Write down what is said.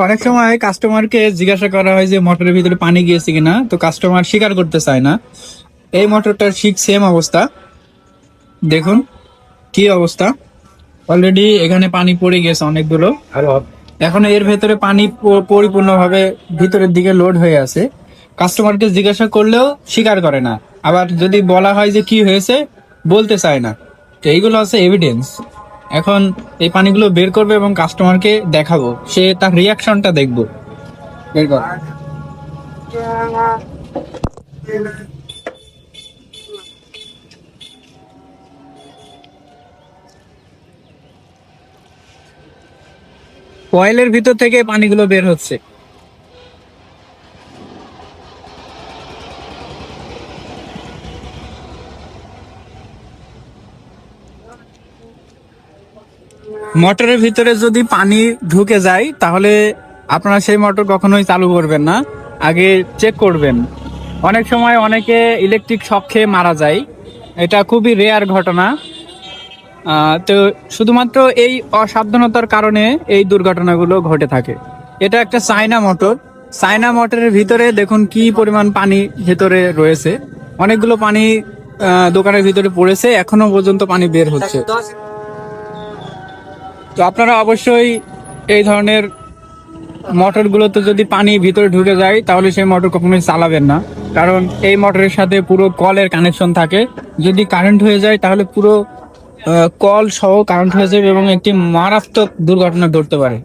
অনেক সময় কাস্টমারকে জিজ্ঞাসা করা হয় যে মোটরের ভিতরে পানি গিয়েছে কিনা, তো কাস্টমার স্বীকার করতে চায় না। এই মোটরটার ঠিক সেম অবস্থা। দেখুন কি অবস্থা, অলরেডি এখানে পানি পড়ে গেছে অনেকগুলো। এখন এর ভেতরে পানি পরিপূর্ণভাবে ভিতরের দিকে লোড হয়ে আছে। কাস্টমারকে জিজ্ঞাসা করলেও স্বীকার করে না, আবার যদি বলা হয় যে কি হয়েছে বলতে চায় না। তো এইগুলো হচ্ছে এভিডেন্স। এখন এই পানিগুলো বের করবে এবং কাস্টমারকে দেখাবো, সে তার রিয়াকশনটা দেখবো। বের কর। কয়েলের ভিতর থেকে পানিগুলো বের হচ্ছে। মোটরের ভিতরে যদি পানি ঢুকে যায় তাহলে আপনারা সেই মোটর কখনোই চালু করবেন না, আগে চেক করবেন। অনেক সময় অনেকে ইলেকট্রিক শক খেয়ে মারা যায়, এটা খুবই রেয়ার ঘটনা। তো শুধুমাত্র এই অসাবধানতার কারণে এই দুর্ঘটনাগুলো ঘটে থাকে। এটা একটা চায়না মোটর। চায়না মোটরের ভিতরে দেখুন কি পরিমাণ পানি ভেতরে রয়েছে। অনেকগুলো পানি দোকানের ভিতরে পড়েছে, এখনো পর্যন্ত পানি বের হচ্ছে। তো আপনারা অবশ্যই এই ধরনের মোটরগুলোতে যদি পানি ভিতরে ঢুকে যায় তাহলে সেই মোটর কখনোই চালাবেন না, কারণ এই মোটরের সাথে পুরো কলের কানেকশন থাকে। যদি কারেন্ট হয়ে যায় তাহলে পুরো কল সহ কারেন্ট হয়ে যাবে এবং একটি মারাত্মক দুর্ঘটনা ঘটতে পারে।